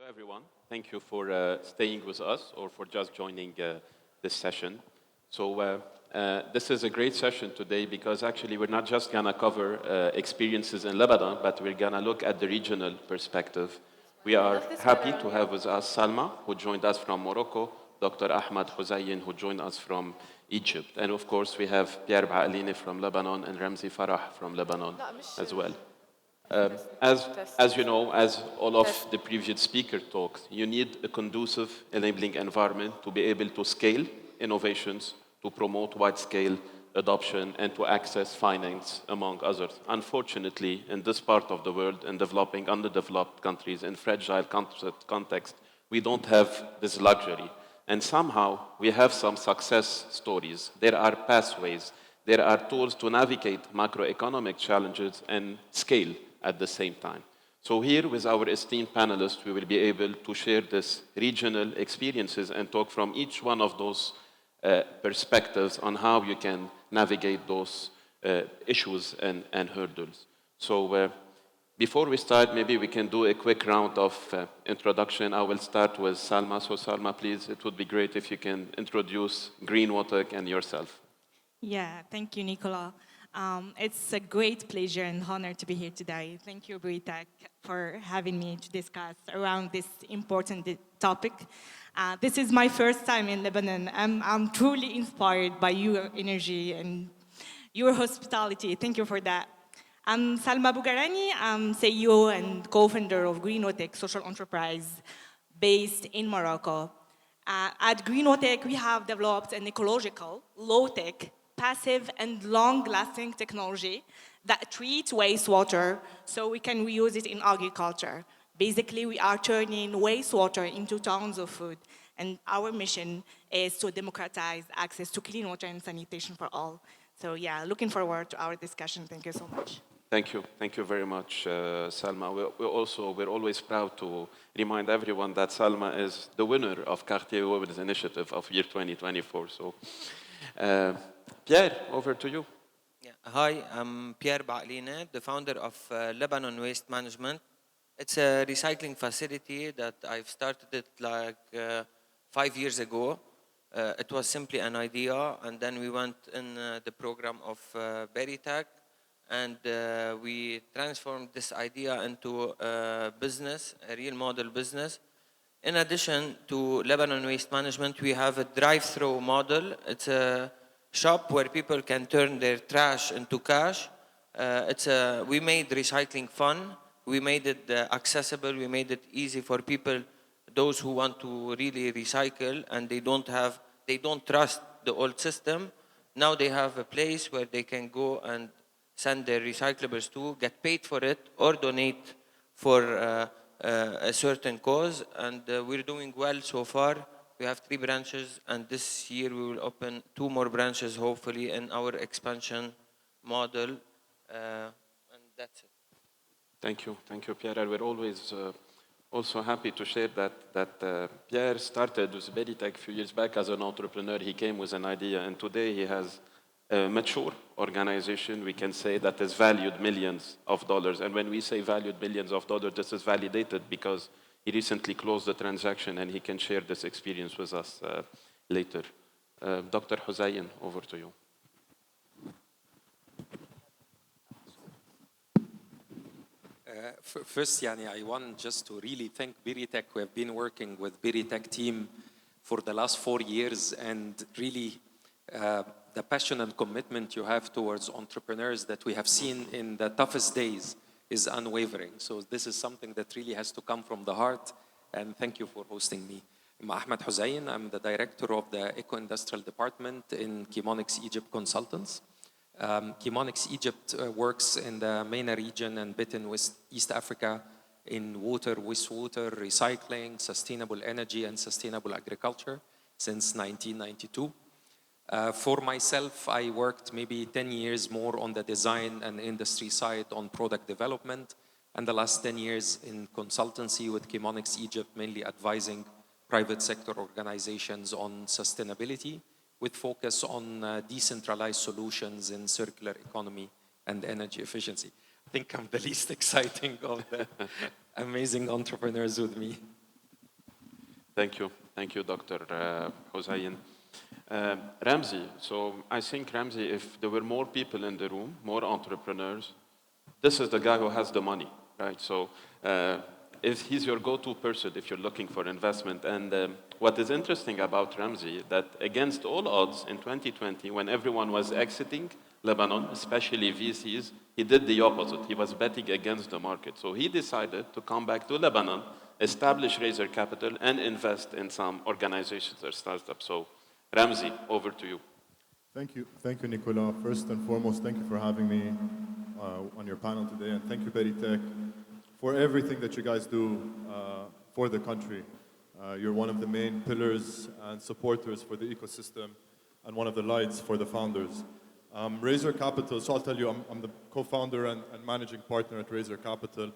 everyone. Thank you for staying with us or for just joining this session. This is a great session today because actually we're not just going to cover experiences in Lebanon, but we're going to look at the regional perspective. We are happy to have with us Salma, who joined us from Morocco, Dr. Ahmed Huzzayin, who joined us from Egypt. And of course, we have Pierre Baaklini from Lebanon and Ramzi Farah from Lebanon as well. As you know, as all of the previous speaker talked, you need a conducive enabling environment to be able to scale innovations, to promote wide-scale adoption, and to access finance, among others. Unfortunately, in this part of the world, in developing, underdeveloped countries, in fragile context, we don't have this luxury. And somehow, we have some success stories. There are pathways. There are tools to navigate macroeconomic challenges and scale at the same time. So here with our esteemed panelists, we will be able to share this regional experiences and talk from each one of those perspectives on how you can navigate those issues and hurdles. So before we start, maybe we can do a quick round of introduction. I will start with Salma. So Salma, please, it would be great if you can introduce Greenwater and yourself. Yeah, thank you, Nicolas. It's a great pleasure and honor to be here today. Thank you, Berytech, for having me to discuss around this important topic. This is my first time in Lebanon. I'm truly inspired by your energy and your hospitality. Thank you for that. I'm Salma Bougarani. I'm CEO and co-founder of Greenwater social enterprise based in Morocco. At Greenwater, we have developed an ecological, low-tech, passive and long-lasting technology that treats wastewater so we can reuse it in agriculture. Basically, we are turning wastewater into tons of food, and our mission is to democratize access to clean water and sanitation for all. So yeah, looking forward to our discussion. Thank you so much. Thank you. Thank you very much, Salma. We're always proud to remind everyone that Salma is the winner of Cartier Awards Initiative of year 2024. So, Pierre, over to you. Yeah. Hi, I'm Pierre Baaklini, the founder of Lebanon Waste Management. It's a recycling facility that I've started it like 5 years ago. It was simply an idea, and then we went in the program of Berytech, and we transformed this idea into a business, a real model business. In addition to Lebanon Waste Management, we have a drive-through model. It's a shop where people can turn their trash into cash. We made recycling fun. We made it accessible. We made it easy for people, those who want to really recycle and they don't trust the old system. Now they have a place where they can go and send their recyclables to, get paid for it, or donate for a certain cause. And we're doing well so far. We have 3 branches, and this year we will open 2 more branches, hopefully, in our expansion model. And that's it. Thank you, Pierre. We're always also happy to share that Pierre started with Berytech a few years back as an entrepreneur. He came with an idea, and today he has a mature organization, we can say, that is valued millions of dollars. And when we say valued millions of dollars, this is validated because he recently closed the transaction, and he can share this experience with us later. Dr. Huzzayin, over to you. First, I want just to really thank Berytech. We have been working with Berytech team for the last 4 years, and really the passion and commitment you have towards entrepreneurs that we have seen in the toughest days is unwavering. So this is something that really has to come from the heart, and thank you for hosting me. I'm Ahmed Huzzayin. I'm the director of the Eco-Industrial Department in Chemonics Egypt Consultants. Chemonics Egypt works in the MENA region and bit in East Africa in water, wastewater, recycling, sustainable energy, and sustainable agriculture since 1992. For myself, I worked maybe 10 years more on the design and industry side on product development, and the last 10 years in consultancy with Chemonics Egypt, mainly advising private sector organizations on sustainability with focus on decentralized solutions in circular economy and energy efficiency. I think I'm the least exciting of the amazing entrepreneurs with me. Thank you, Dr. Huzzayin. Ramzi, so I think, Ramzi, if there were more people in the room, more entrepreneurs, this is the guy who has the money, right? So if he's your go-to person if you're looking for investment. And what is interesting about Ramzi, that against all odds in 2020, when everyone was exiting Lebanon, especially VCs, he did the opposite. He was betting against the market. So he decided to come back to Lebanon, establish Razor Capital, and invest in some organizations or startups. So Ramzi, over to you. Thank you, Nicolas. First and foremost, thank you for having me on your panel today, and thank you, Berytech, for everything that you guys do for the country. You're one of the main pillars and supporters for the ecosystem, and one of the lights for the founders. Razor Capital, so I'll tell you, I'm the co-founder and managing partner at Razor Capital.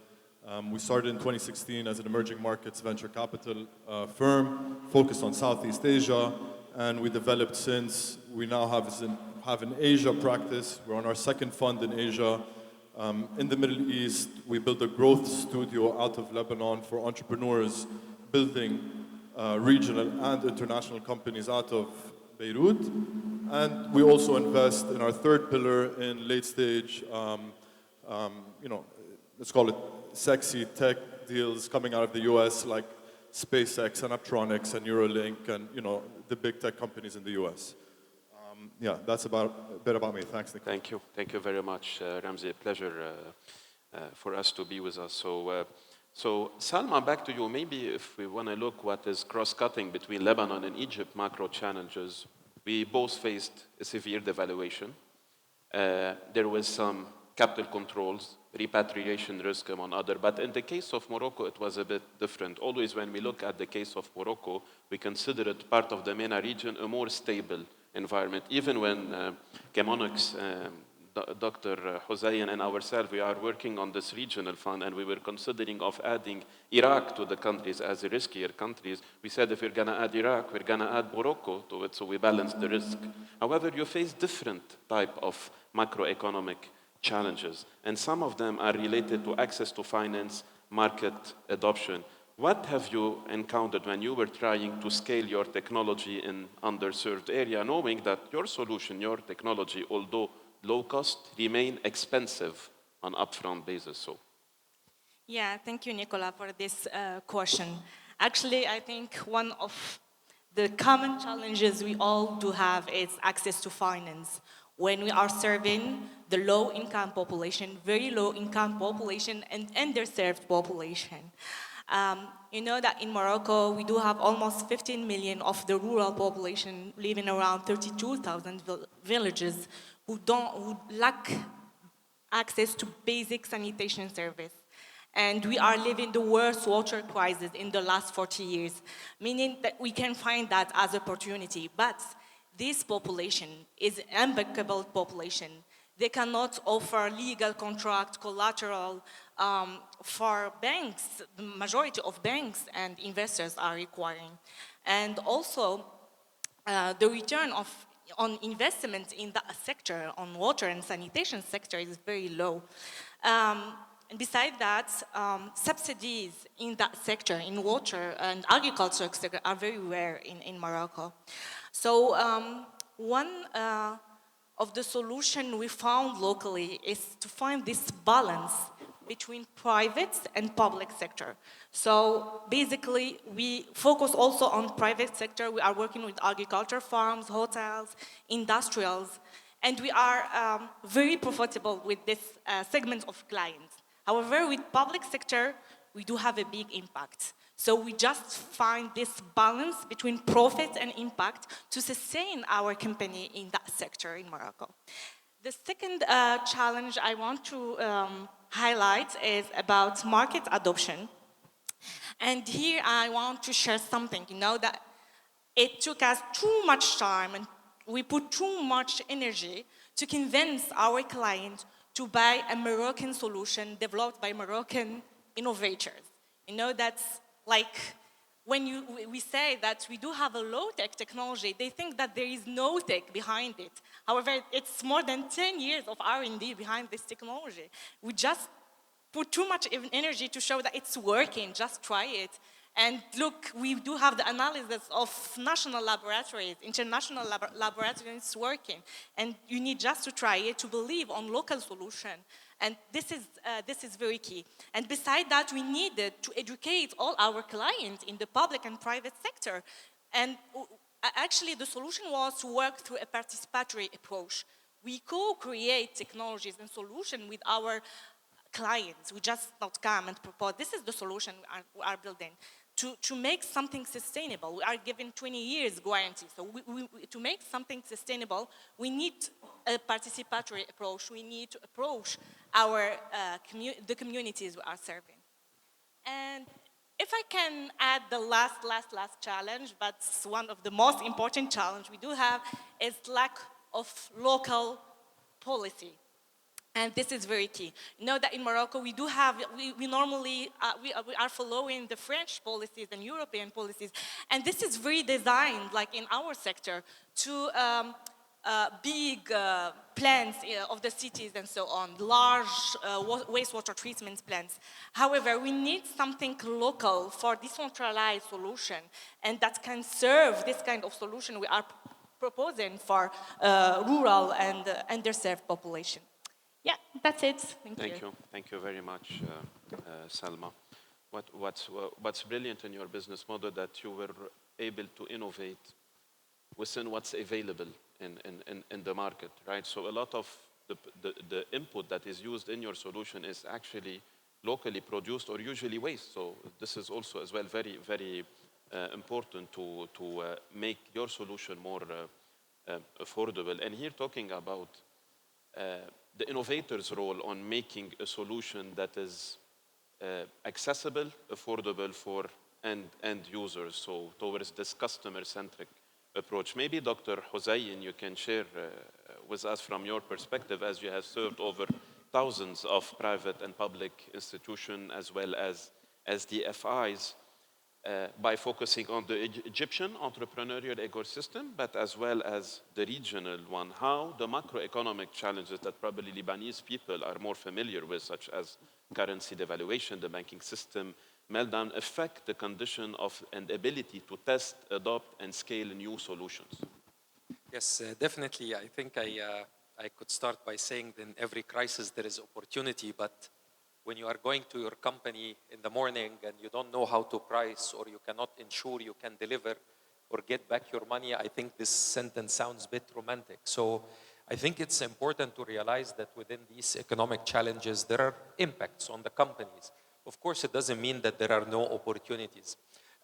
We started in 2016 as an emerging markets venture capital firm focused on Southeast Asia, and we developed since. We now have an Asia practice. We're on our second fund in Asia. In the Middle East, we built a growth studio out of Lebanon for entrepreneurs building regional and international companies out of Beirut. And we also invest in our third pillar in late stage, let's call it sexy tech deals coming out of the US, like SpaceX and Aptronics and Neuralink and the big tech companies in the US. Yeah, that's a bit about me. Thanks, Nick. Thank you very much, Ramzi. A pleasure for us to be with us. So Salma, back to you. Maybe if we want to look what is cross-cutting between Lebanon and Egypt macro challenges, we both faced a severe devaluation. There was some capital controls, repatriation risk among other. But in the case of Morocco, it was a bit different. Always when we look at the case of Morocco, we consider it part of the MENA region, a more stable environment. Even when Chemonics, Dr. Huzzayin and ourselves, we are working on this regional fund, and we were considering of adding Iraq to the countries as the riskier countries. We said if we're going to add Iraq, we're going to add Morocco to it, so we balance the risk. However, you face different type of macroeconomic challenges, and some of them are related to access to finance, market adoption. What have you encountered when you were trying to scale your technology in underserved area, knowing that your solution, your technology, although low cost, remain expensive on upfront basis? So, yeah, thank you, Nicolas, for this question. Actually, I think one of the common challenges we all do have is access to finance. When we are serving the low-income population, very low-income population, and underserved population. You know that in Morocco, we do have almost 15 million of the rural population living around 32,000 villages who lack access to basic sanitation service. And we are living the worst water crisis in the last 40 years, meaning that we can find that as opportunity. But this population is an unbankable population. They cannot offer legal contract, collateral for banks. The majority of banks and investors are requiring. And also, the return on investment in that sector, on water and sanitation sector, is very low. And besides that, subsidies in that sector, in water and agriculture sector, are very rare in Morocco. So one of the solution we found locally is to find this balance between private and public sector. So basically, we focus also on private sector. We are working with agriculture farms, hotels, industrials, and we are very profitable with this segment of clients. However, with public sector, we do have a big impact. So we just find this balance between profit and impact to sustain our company in that sector in Morocco. The second challenge I want to highlight is about market adoption. And here I want to share something, that it took us too much time and we put too much energy to convince our client to buy a Moroccan solution developed by Moroccan innovators. That's like when we say that we do have a low-tech technology, they think that there is no tech behind it. However, it's more than 10 years of R&D behind this technology. We just put too much energy to show that it's working, just try it. And look, we do have the analysis of national laboratories, international laboratories working. And you need just to try it to believe on local solution. And this is very key. And beside that, we needed to educate all our clients in the public and private sector. And actually, the solution was to work through a participatory approach. We co-create technologies and solutions with our clients. We just not come and propose. This is the solution we are building. To make something sustainable, we are given 20 years guarantee. So to make something sustainable, we need a participatory approach. We need to approach the communities we are serving. And if I can add the last challenge, but one of the most important challenge we do have is lack of local policy. And this is very key. You know that in Morocco, we do have, we normally, we are following the French policies and European policies. And this is very designed, like in our sector, to big plants of the cities and so on, large wastewater treatment plants. However, we need something local for decentralized solution, and that can serve this kind of solution we are proposing for rural and underserved population. Yeah, that's it. Thank you. Thank you very much, Salma. What's brilliant in your business model that you were able to innovate within what's available in the market, right? So a lot of the input that is used in your solution is actually locally produced or usually waste. So this is also as well very, very important to make your solution more affordable. And here talking about the innovator's role on making a solution that is accessible, affordable for end users, so towards this customer-centric approach. Maybe Dr. Huzzayin, you can share with us from your perspective, as you have served over thousands of private and public institutions as well as DFIs, by focusing on the Egyptian entrepreneurial ecosystem, but as well as the regional one, how the macroeconomic challenges that probably Lebanese people are more familiar with, such as currency devaluation, the banking system meltdown, affect the condition of and ability to test, adopt, and scale new solutions. Yes, definitely. I think I could start by saying that in every crisis there is opportunity, but when you are going to your company in the morning and you don't know how to price, or you cannot ensure you can deliver or get back your money, I think this sentence sounds a bit romantic. So I think it's important to realize that within these economic challenges, there are impacts on the companies. Of course, it doesn't mean that there are no opportunities.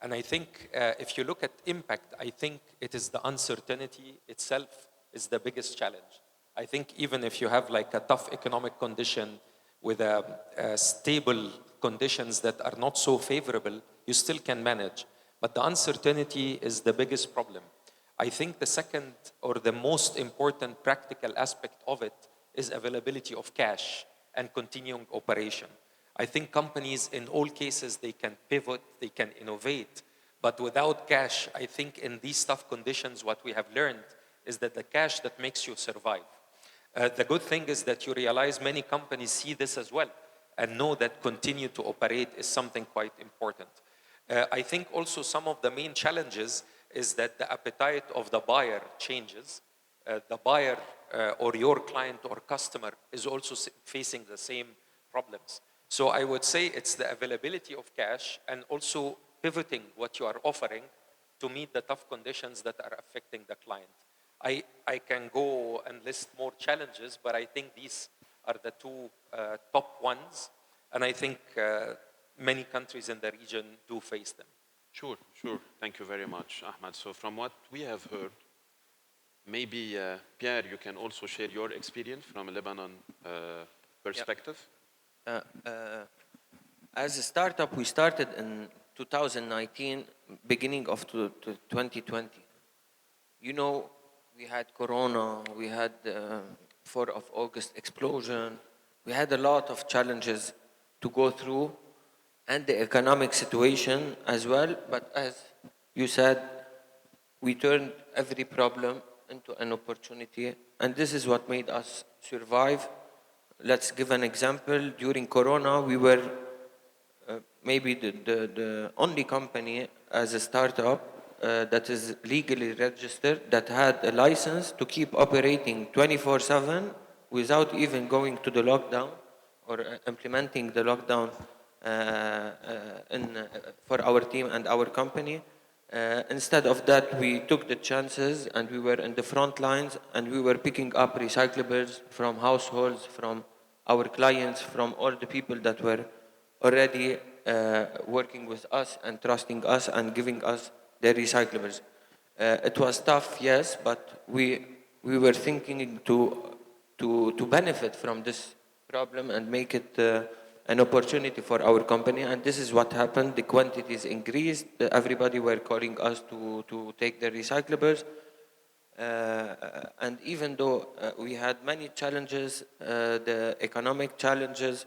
And I think if you look at impact, I think it is the uncertainty itself is the biggest challenge. I think even if you have like a tough economic condition with stable conditions that are not so favorable, you still can manage. But the uncertainty is the biggest problem. I think the second or the most important practical aspect of it is availability of cash and continuing operation. I think companies in all cases, they can pivot, they can innovate, but without cash, I think in these tough conditions, what we have learned is that the cash that makes you survive. The good thing is that you realize many companies see this as well and know that continue to operate is something quite important. I think also some of the main challenges is that the appetite of the buyer changes. The buyer or your client or customer is also facing the same problems. So I would say it's the availability of cash and also pivoting what you are offering to meet the tough conditions that are affecting the client. I can go and list more challenges, but I think these are the two top ones. And I think many countries in the region do face them. Sure. Thank you very much, Ahmed. So from what we have heard, maybe Pierre, you can also share your experience from a Lebanon perspective. As a startup, we started in 2019, beginning of 2020. You know, we had Corona, we had 4th of August explosion. We had a lot of challenges to go through, and the economic situation as well. But as you said, we turned every problem into an opportunity, and this is what made us survive. Let's give an example. During Corona, we were maybe the only company as a startup that is legally registered, that had a license to keep operating 24/7 without even going to the lockdown or implementing the lockdown for our team and our company. Instead of that, we took the chances and we were in the front lines and we were picking up recyclables from households, from our clients, from all the people that were already working with us and trusting us and giving us their recyclables. It was tough, yes, but we were thinking to benefit from this problem and make it an opportunity for our company, and this is what happened. The quantities increased. Everybody were calling us to take their recyclables. And even though we had many challenges, the economic challenges,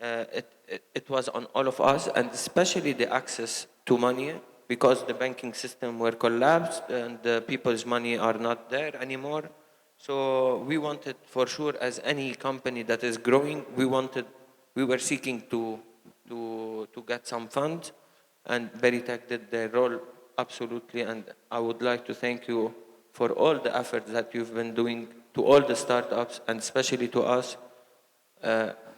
it was on all of us, and especially the access to money, because the banking system were collapsed and the people's money are not there anymore. So we wanted, for sure, as any company that is growing, we were seeking to get some funds, and Berytech did their role absolutely. And I would like to thank you for all the efforts that you've been doing to all the startups, and especially to us.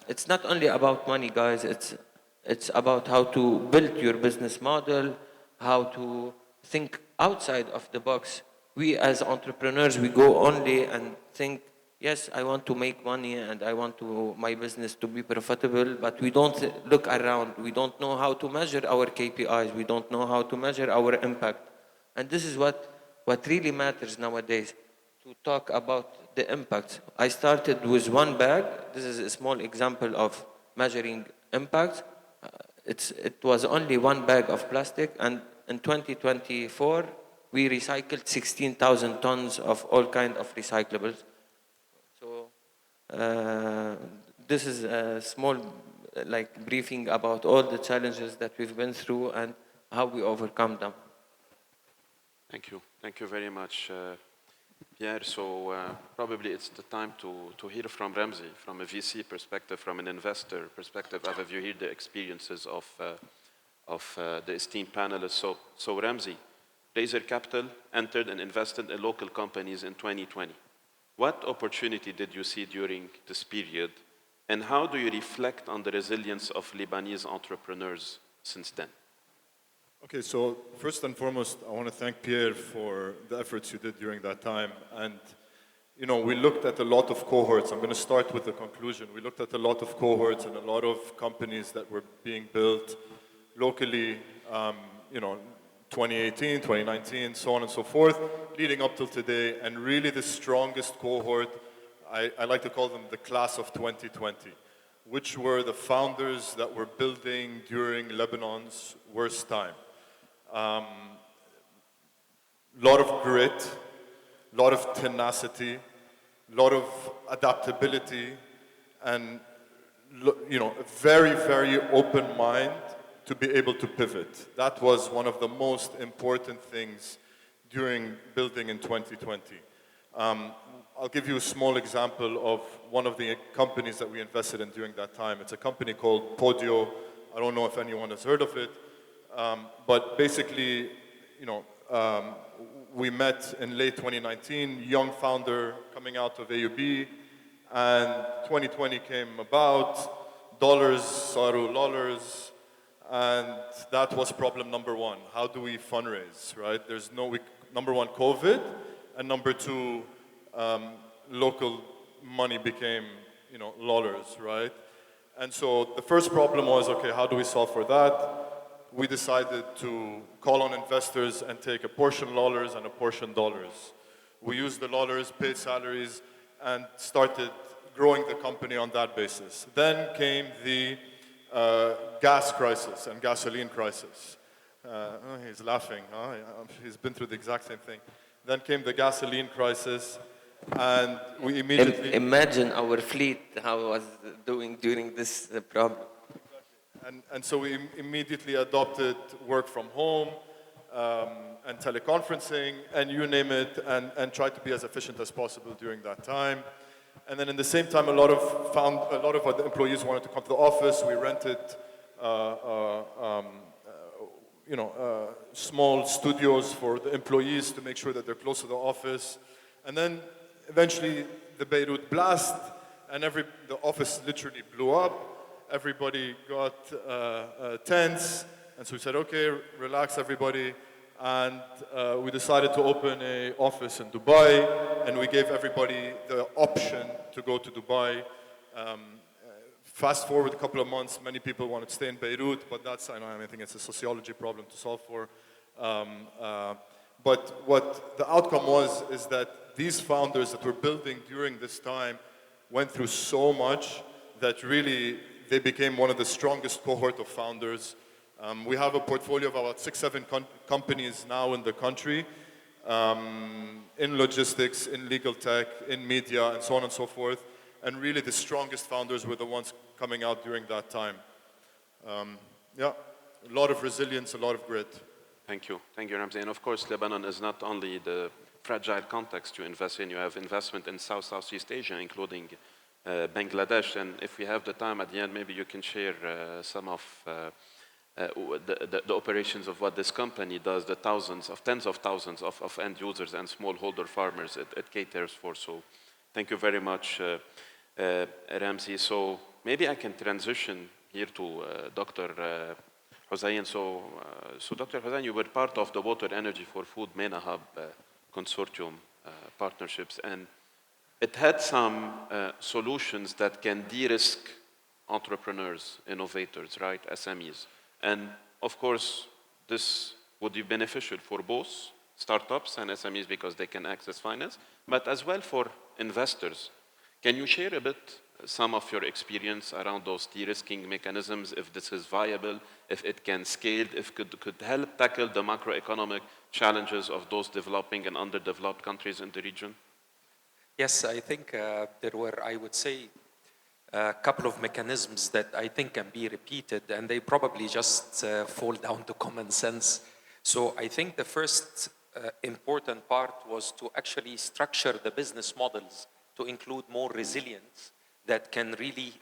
It's not only about money, guys. It's about how to build your business model, how to think outside of the box. We as entrepreneurs, we go only and think, yes, I want to make money and I want my business to be profitable, but we don't look around. We don't know how to measure our KPIs. We don't know how to measure our impact. And this is what really matters nowadays, to talk about the impact. I started with one bag. This is a small example of measuring impact. It was only one bag of plastic, and in 2024, we recycled 16,000 tons of all kinds of recyclables. So this is a small briefing about all the challenges that we've been through and how we overcome them. Thank you. Thank you very much, Pierre. So probably it's the time to hear from Ramzi, from a VC perspective, from an investor perspective. Have you heard the experiences of the esteemed panelists? So Ramzi, Razor Capital entered and invested in local companies in 2020. What opportunity did you see during this period, and how do you reflect on the resilience of Lebanese entrepreneurs since then? Okay, so first and foremost, I want to thank Pierre for the efforts you did during that time. And, you know, we looked at a lot of cohorts. I'm going to start with the conclusion. We looked at a lot of cohorts and a lot of companies that were being built locally, 2018, 2019, so on and so forth, leading up till today. And really the strongest cohort, I like to call them the class of 2020, which were the founders that were building during Lebanon's worst time. Lot of grit, lot of tenacity, lot of adaptability, and a very, very open mind to be able to pivot. That was one of the most important things during building in 2020. I'll give you a small example of one of the companies that we invested in during that time. It's a company called Podio. I don't know if anyone has heard of it. But basically, we met in late 2019, young founder coming out of AUB, and 2020 came about, dollars, saru dollars, and that was problem number one. How do we fundraise, right? Number one, COVID, and number two, local money became, dollars, right? And so the first problem was, okay, how do we solve for that? We decided to call on investors and take a portion dollars and a portion dollars. We used the dollars, paid salaries, and started growing the company on that basis. Then came the gas crisis and gasoline crisis. He's laughing. He's been through the exact same thing. Then came the gasoline crisis, and we immediately... Imagine our fleet, how it was doing during this problem. And so we immediately adopted work from home and teleconferencing and you name it, and tried to be as efficient as possible during that time. And then in the same time, a lot of our employees wanted to come to the office. We rented small studios for the employees to make sure that they're close to the office. And then eventually the Beirut blast, and the office literally blew up. Everybody got tense, and so we said, okay, relax everybody. And we decided to open an office in Dubai, and we gave everybody the option to go to Dubai. Fast forward a couple of months, many people wanted to stay in Beirut, but I think it's a sociology problem to solve for. But what the outcome is that these founders that were building during this time went through so much that really they became one of the strongest cohort of founders. We have a portfolio of about 6-7 companies now in the country, in logistics, in legal tech, in media, and so on and so forth. And really the strongest founders were the ones coming out during that time. A lot of resilience, a lot of grit. Thank you, Ramzi. And of course, Lebanon is not only the fragile context you invest in, you have investment in Southeast Asia, including Bangladesh. And if we have the time at the end, maybe you can share some of the operations of what this company does, the tens of thousands of end users and smallholder farmers it caters for. So thank you very much, Ramzi. So maybe I can transition here to Dr. Huzzayin. So Dr. Huzzayin, you were part of the Water Energy for Food MENA Hub Consortium partnerships, and it had some solutions that can de-risk entrepreneurs, innovators, right, SMEs. And of course, this would be beneficial for both startups and SMEs because they can access finance, but as well for investors. Can you share a bit some of your experience around those de-risking mechanisms, if this is viable, if it can scale, if it could help tackle the macroeconomic challenges of those developing and underdeveloped countries in the region? Yes, I think there were, I would say, a couple of mechanisms that I think can be repeated, and they probably just fall down to common sense. So I think the first important part was to actually structure the business models to include more resilience that can really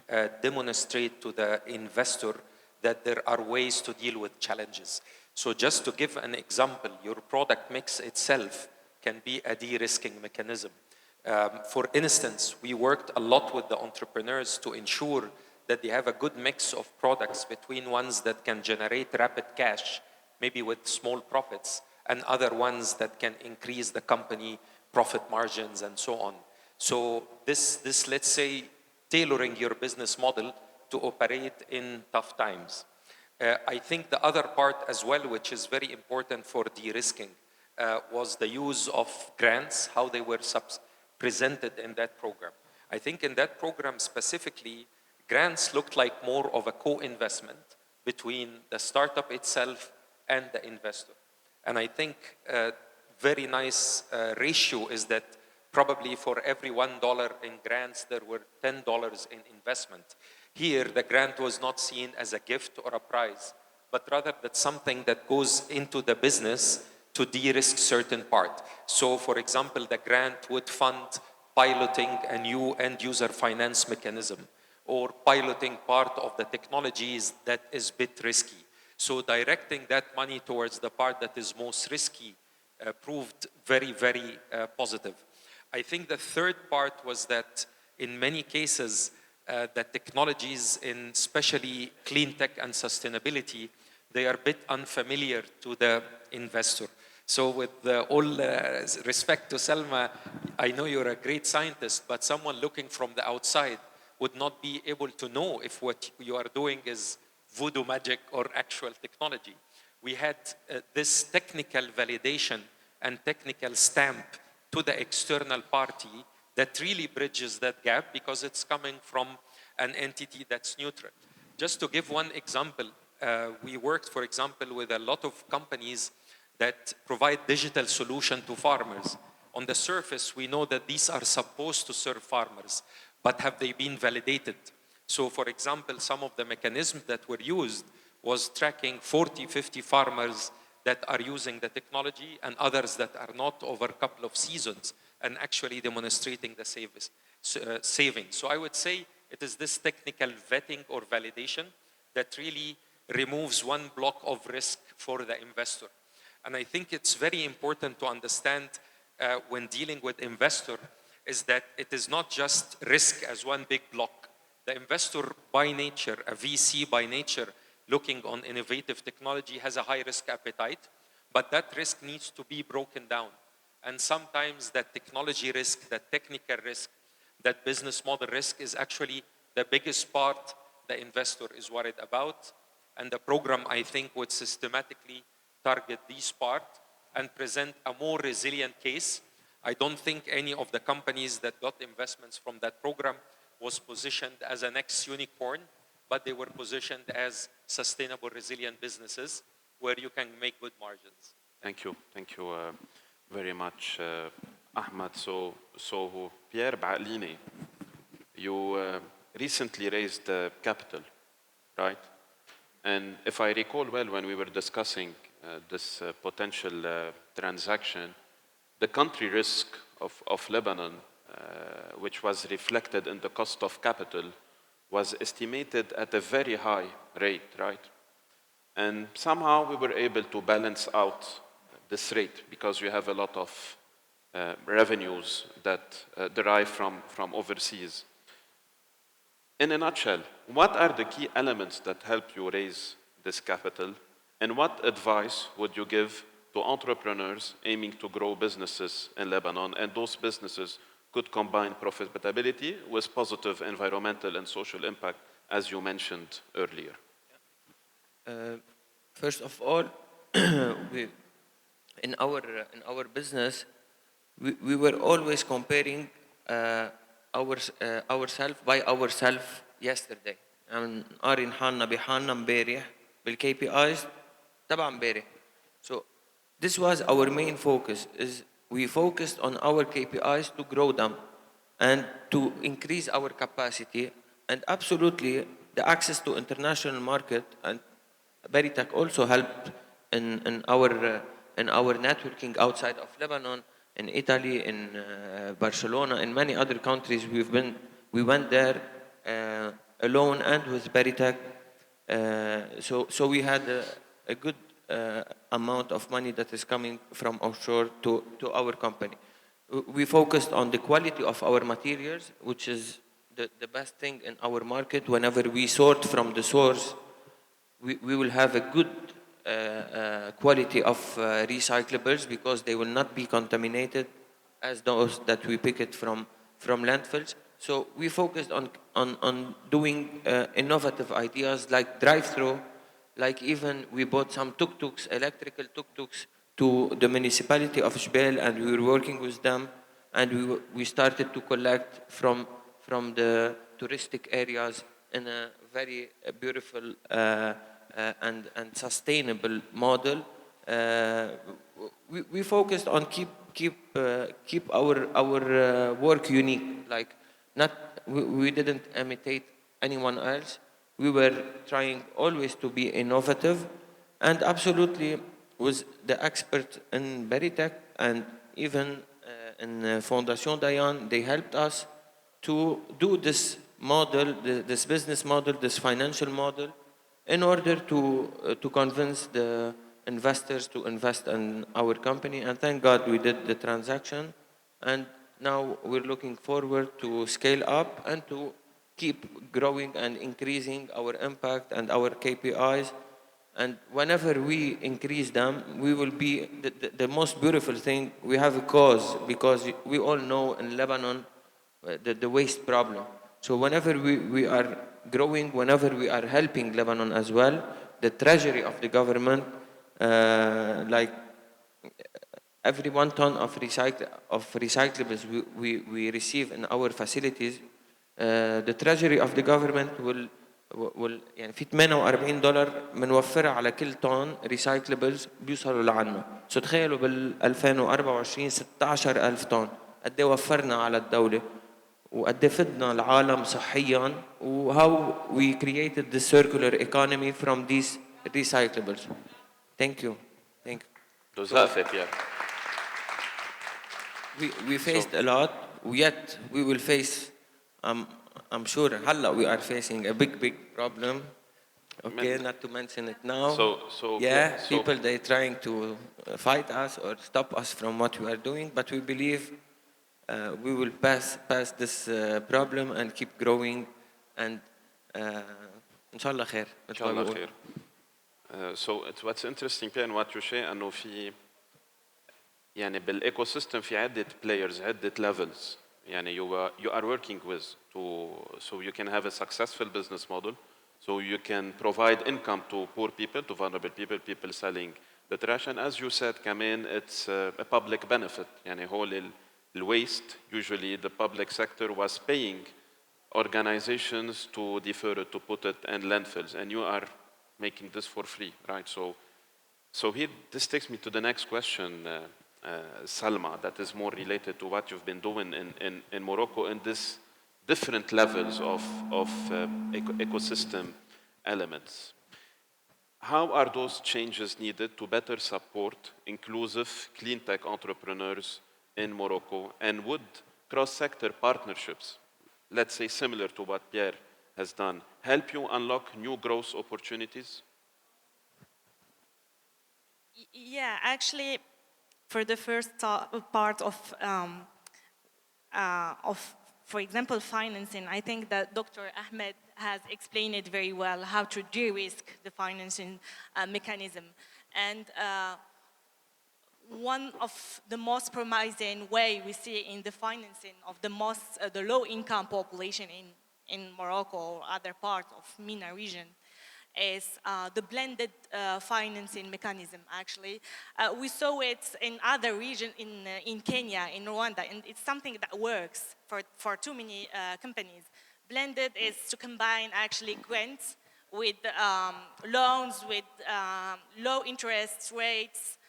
demonstrate to the investor that there are ways to deal with challenges. So just to give an example, your product mix itself can be a de-risking mechanism. For instance, we worked a lot with the entrepreneurs to ensure that they have a good mix of products between ones that can generate rapid cash, maybe with small profits, and other ones that can increase the company profit margins and so on. So this let's say, tailoring your business model to operate in tough times. I think the other part as well, which is very important for de-risking, was the use of grants, how they were presented in that program. I think in that program specifically, grants looked like more of a co-investment between the startup itself and the investor. And I think a very nice ratio is that probably for every $1 in grants, there were $10 in investment. Here, the grant was not seen as a gift or a prize, but rather that's something that goes into the business to de-risk certain part. So for example, the grant would fund piloting a new end-user finance mechanism or piloting part of the technologies that is a bit risky. So directing that money towards the part that is most risky proved very, very positive. I think the third part was that in many cases, the technologies in especially clean tech and sustainability, they are a bit unfamiliar to the investor. So with all respect to Selma, I know you're a great scientist, but someone looking from the outside would not be able to know if what you are doing is voodoo magic or actual technology. We had this technical validation and technical stamp to the external party that really bridges that gap because it's coming from an entity that's neutral. Just to give one example, we worked, for example, with a lot of companies that provide digital solution to farmers. On the surface, we know that these are supposed to serve farmers, but have they been validated? So for example, some of the mechanisms that were used was tracking 40, 50 farmers that are using the technology and others that are not over a couple of seasons and actually demonstrating the savings. So I would say it is this technical vetting or validation that really removes one block of risk for the investor. And I think it's very important to understand when dealing with investor is that it is not just risk as one big block. The investor by nature, a VC by nature, looking on innovative technology has a high risk appetite, but that risk needs to be broken down. And sometimes that technology risk, that technical risk, that business model risk is actually the biggest part the investor is worried about. And the program, I think, would systematically target this part and present a more resilient case. I don't think any of the companies that got investments from that program was positioned as a next unicorn, but they were positioned as sustainable, resilient businesses where you can make good margins. Thank you very much, Ahmed. So Pierre Baaklini, you recently raised capital, right? And if I recall well, when we were discussing this potential transaction, the country risk of Lebanon, which was reflected in the cost of capital, was estimated at a very high rate, right? And somehow we were able to balance out this rate because we have a lot of revenues that derive from overseas. In a nutshell, what are the key elements that help you raise this capital? And what advice would you give to entrepreneurs aiming to grow businesses in Lebanon? And those businesses could combine profitability with positive environmental and social impact, as you mentioned earlier. First of all, in our business, we were always comparing ourselves by ourselves yesterday. قارن حالنا بحالنا امبارح بالكي بي ايز تبع امبارح. So this was our main focus. Is we focused on our KPIs to grow them and to increase our capacity, and absolutely the access to international market, and Berytech also helped in our networking outside of Lebanon, in Italy, in Barcelona, in many other countries. We went there alone and with Berytech. So we had a good amount of money that is coming from offshore to our company. We focused on the quality of our materials, which is the best thing in our market. Whenever we sort from the source, we will have a good quality of recyclables because they will not be contaminated as those that we pick it from landfills. So we focused on doing innovative ideas like drive-through, like even we bought some tuk-tuks, electrical tuk-tuks, to the municipality of Jbel, and we were working with them, and we started to collect from the touristic areas in a very beautiful and sustainable model. We focused on keep our work unique. Like we didn't imitate anyone else. We were trying always to be innovative, and absolutely with the expert in Berytech and even in Fondation Dayan, they helped us to do this model, this business model, this financial model, in order to convince the investors to invest in our company. And thank God we did the transaction. And now we're looking forward to scale up and to keep growing and increasing our impact and our KPIs. And whenever we increase them, we will be the most beautiful thing. We have a cause, because we all know in Lebanon the waste problem. So whenever we are growing, whenever we are helping Lebanon as well, the treasury of the government, like every 1 ton of recyclables we receive in our facilities, the treasury of the government will يعني في $48 بنوفرها على كل طن recyclables بيوصلوا لعنا. سو تخيلوا بال 2024 16,000 طن قد ايه وفرنا على الدولة وقد ايه فدنا العالم صحيا, و how we created the circular economy from these recyclables. Thank you. Pierre. We faced a lot, yet we will face, I'm sure هلا we are facing a big problem. Okay, not to mention it now. So yeah, so people they trying to fight us or stop us from what we are doing, but we believe we will pass this problem and keep growing and inshallah khair. إن شاء الله خير. So what's interesting Pierre in what you say إنه في يعني بالايكو سيستم في عدة players عدة levels يعني you are working with so you can have a successful business model so you can provide income to poor people to vulnerable people selling the trash and as you said كمان it's a public benefit يعني هو الwaste usually the public sector was paying organizations to defer it to put it in landfills and you are making this for free right so here this takes me to the next question Salma, that is more related to what you've been doing in Morocco in this different levels of ecosystem elements. How are those changes needed to better support inclusive clean tech entrepreneurs in Morocco? And would cross-sector partnerships, let's say similar to what Pierre has done, help you unlock new growth opportunities? Yeah, actually, for the first part of, for example, financing, I think that Dr. Ahmed has explained it very well, how to de-risk the financing mechanism. And one of the most promising way we see in the financing of the low-income population in Morocco or other parts of MENA region is the blended financing mechanism, actually. We saw it in other regions in Kenya, in Rwanda, and it's something that works for too many companies. Blended is to combine actually grants with loans, with low interest rates,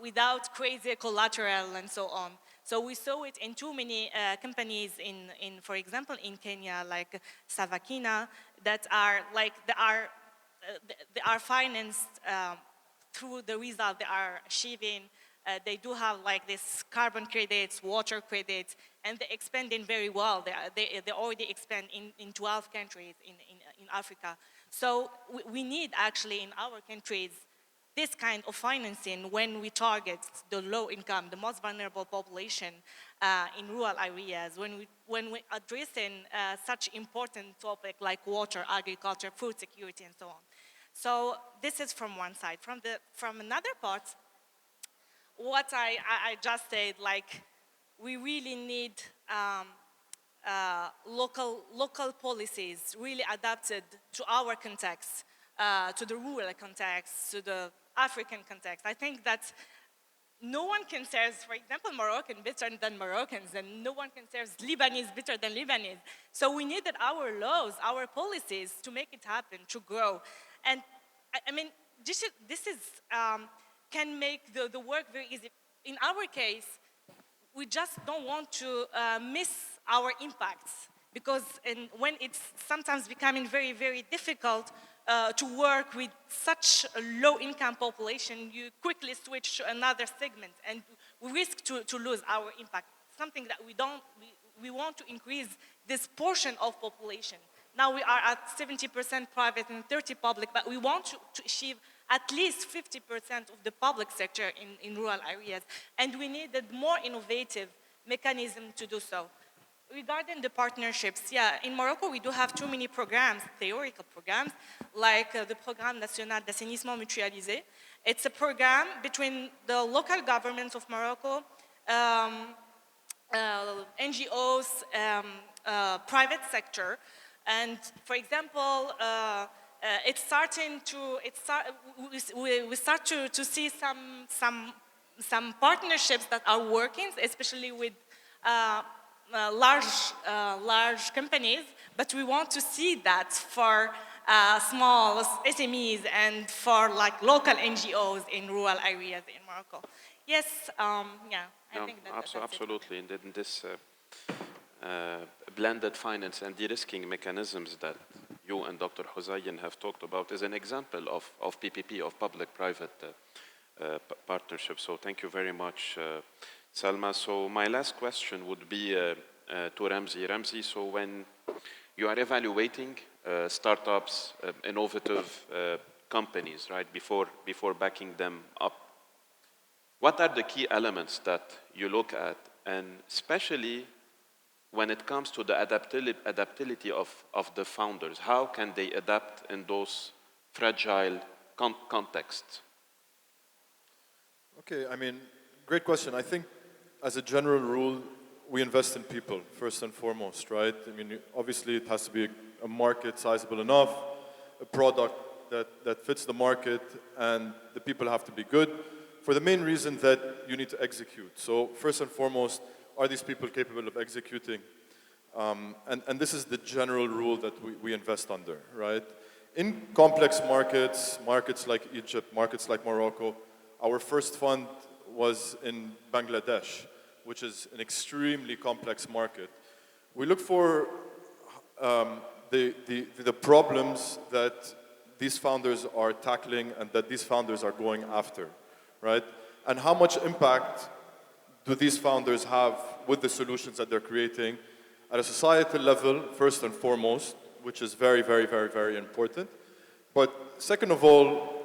without crazy collateral and so on. So we saw it in too many companies for example, in Kenya, like Savakina, that are like they are financed through the result they are achieving. They do have like this carbon credits, water credits, and they're expanding very well. They already expand in 12 countries in Africa. So we need actually in our countries this kind of financing when we target the low income, the most vulnerable population in rural areas, when we addressing such important topic like water, agriculture, food security, and so on. So this is from one side. From another part, what I just said, like we really need local policies really adapted to our context, to the rural context, to the African context. I think that no one can serve, for example, Moroccan better than Moroccans, and no one can serve Lebanese better than Lebanese. So we needed our laws, our policies to make it happen, to grow. And I mean, this can make the work very easy. In our case, we just don't want to miss our impacts, because when it's sometimes becoming very, very difficult to work with such a low-income population, you quickly switch to another segment, and we risk to lose our impact. Something that we want to increase this portion of population. Now we are at 70% private and 30% public, but we want to achieve at least 50% of the public sector in rural areas, and we needed more innovative mechanism to do so. Regarding the partnerships, yeah, in Morocco we do have too many programs, theoretical programs, like the Programme National d'Assainissement Mutualisé. It's a program between the local governments of Morocco, NGOs, private sector, and for example, we start to see some partnerships that are working, especially with large companies, but we want to see that for small SMEs and for like local NGOs in rural areas in Morocco. Yes, yeah, I think that's absolutely. And in this blended finance and de-risking mechanisms that you and Dr. Huzzayin have talked about is an example of PPP, of public-private partnership. So thank you very much, Salma. So my last question would be to Ramzi. Ramzi, so when you are evaluating startups, innovative companies, right, before backing them up. What are the key elements that you look at, and especially when it comes to the adaptability of the founders? How can they adapt in those fragile contexts? Okay, I mean, great question. I think as a general rule, we invest in people first and foremost, right? I mean, obviously it has to be a market sizable enough, a product that fits the market, and the people have to be good for the main reason that you need to execute. So first and foremost, are these people capable of executing? And this is the general rule that we invest under, right? In complex markets like Egypt, markets like Morocco, our first fund was in Bangladesh, which is an extremely complex market. We look for the problems that these founders are tackling and that these founders are going after, right? And how much impact do these founders have with the solutions that they're creating at a societal level, first and foremost, which is very, very, very, very important. But second of all,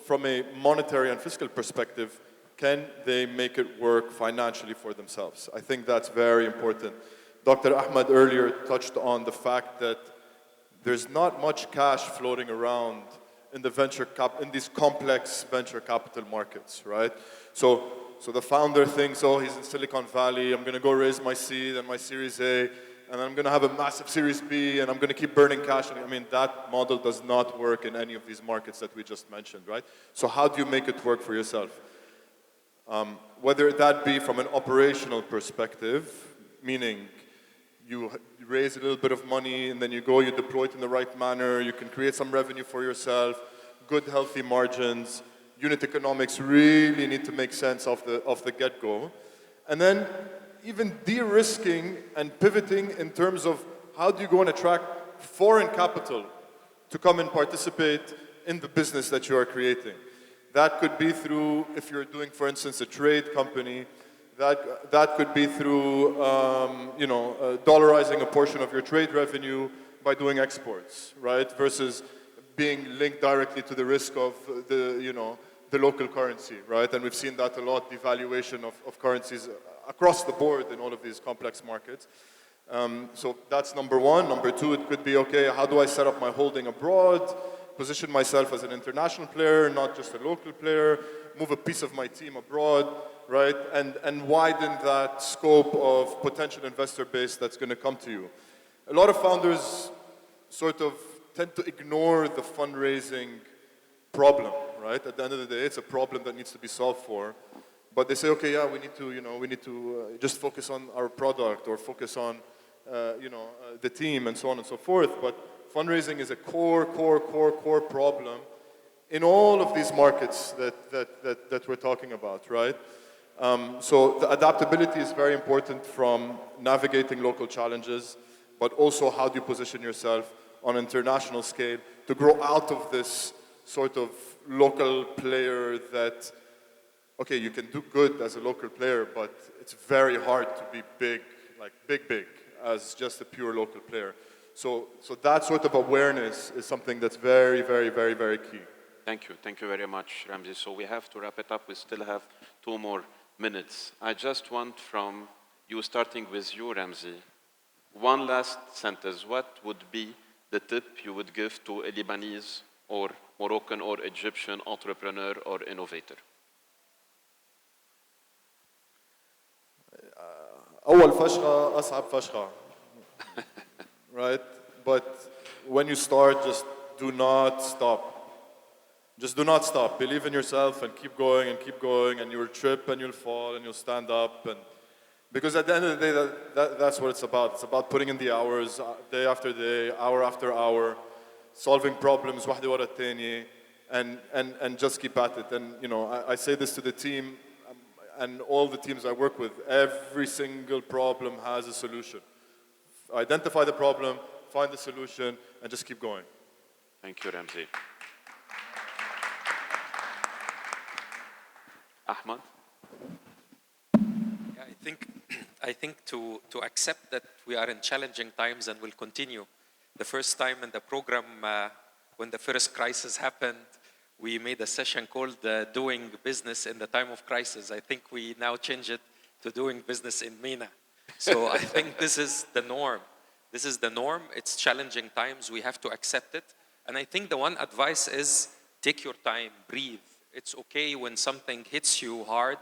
from a monetary and fiscal perspective, can they make it work financially for themselves? I think that's very important. Dr. Ahmed earlier touched on the fact that there's not much cash floating around in these complex venture capital markets, right? So the founder thinks, oh, he's in Silicon Valley, I'm gonna go raise my seed and my Series A, and I'm gonna have a massive Series B, and I'm gonna keep burning cash. I mean, that model does not work in any of these markets that we just mentioned, right? So how do you make it work for yourself? Whether that be from an operational perspective, meaning you raise a little bit of money and then you deploy it in the right manner, you can create some revenue for yourself, good healthy margins, unit economics really need to make sense of the get-go. And then even de-risking and pivoting in terms of how do you go and attract foreign capital to come and participate in the business that you are creating. That could be through, if you're doing, for instance, a trade company, that could be through, dollarizing a portion of your trade revenue by doing exports, right? Versus being linked directly to the risk of the local currency, right? And we've seen that a lot, devaluation of currencies across the board in all of these complex markets. So that's number one. Number two, it could be, okay, how do I set up my holding abroad? Position myself as an international player, not just a local player, move a piece of my team abroad, right? And widen that scope of potential investor base that's gonna come to you. A lot of founders sort of tend to ignore the fundraising problem, right? At the end of the day, it's a problem that needs to be solved for. But they say, okay, yeah, we need to just focus on our product or focus on, the team and so on and so forth. But fundraising is a core problem in all of these markets that we're talking about, right? So the adaptability is very important from navigating local challenges, but also how do you position yourself on an international scale to grow out of this sort of local player that, okay, you can do good as a local player, but it's very hard to be big, like big, as just a pure local player. So that sort of awareness is something that's very, very, very, very key. Thank you very much, Ramzi. So we have to wrap it up. We still have 2 more minutes. I just want from you, starting with you, Ramzi, one last sentence. What would be the tip you would give to a Lebanese or Moroccan or Egyptian entrepreneur or innovator? أول فشخة أصعب فشخة. Right? But when you start, just do not stop. Just do not stop. Believe in yourself and keep going, and you'll trip and you'll fall and you'll stand up. And because at the end of the day, that's what it's about. It's about putting in the hours, day after day, hour after hour, solving problems, واحدة ورا الثانية, and just keep at it. And I say this to the team and all the teams I work with. Every single problem has a solution. Identify the problem, find the solution, and just keep going. Thank you, Ramzi. Ahmed? Yeah, I think to accept that we are in challenging times and will continue The first time in the program, when the first crisis happened, we made a session called Doing Business in the Time of Crisis. I think we now change it to Doing Business in MENA. So I think this is the norm. This is the norm. It's challenging times. We have to accept it. And I think the one advice is take your time, breathe. It's okay when something hits you hard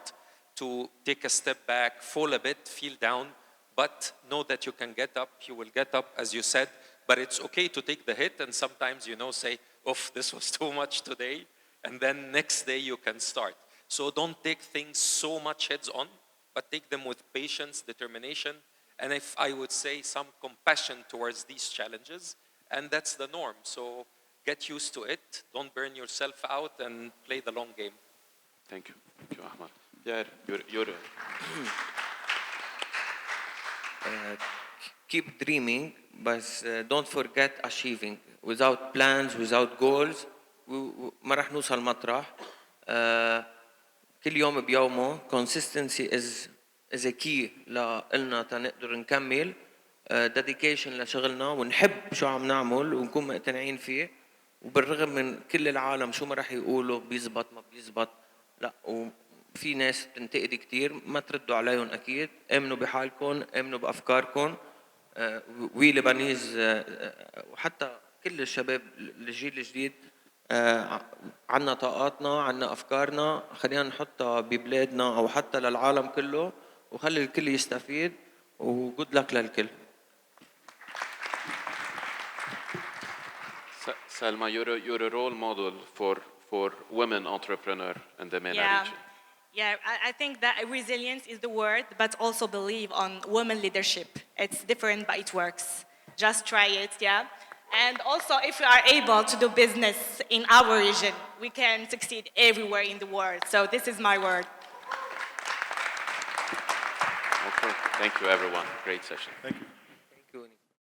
to take a step back, fall a bit, feel down, but know that you can get up. You will get up, as you said, but it's okay to take the hit and sometimes, say, oof, this was too much today, and then next day you can start. So don't take things so much heads on, but take them with patience, determination, and if I would say some compassion towards these challenges, and that's the norm. So get used to it, don't burn yourself out, and play the long game. Thank you. Thank you, Ahmed. Pierre, you're Keep dreaming, but don't forget achieving. Without plans, without goals, ما رح نوصل مطرح. كل يوم بيومه. Consistency is a key لنا تنقدر نكمل. Dedication لشغلنا ونحب شو عم نعمل ونكون مقتنعين فيه. وبالرغم من كل العالم شو ما رح يقولوا بيزبط ما بيزبط، لا وفي ناس بتنتقد كتير، ما تردوا عليهم أكيد. امنوا بحالكم، امنوا بأفكاركم. وي لبنانيز وحتى كل الشباب الجيل الجديد عنا طاقاتنا، عنا أفكارنا، خلينا نحطها ببلادنا أو حتى للعالم كله وخلي الكل يستفيد. وجود لك للكل. Salma, you're a role model for women entrepreneur in the MENA region. Yeah, I think that resilience is the word, but also believe on women leadership. It's different, but it works. Just try it, yeah? And also, if we are able to do business in our region, we can succeed everywhere in the world. So this is my word. Okay, thank you everyone. Great session. Thank you.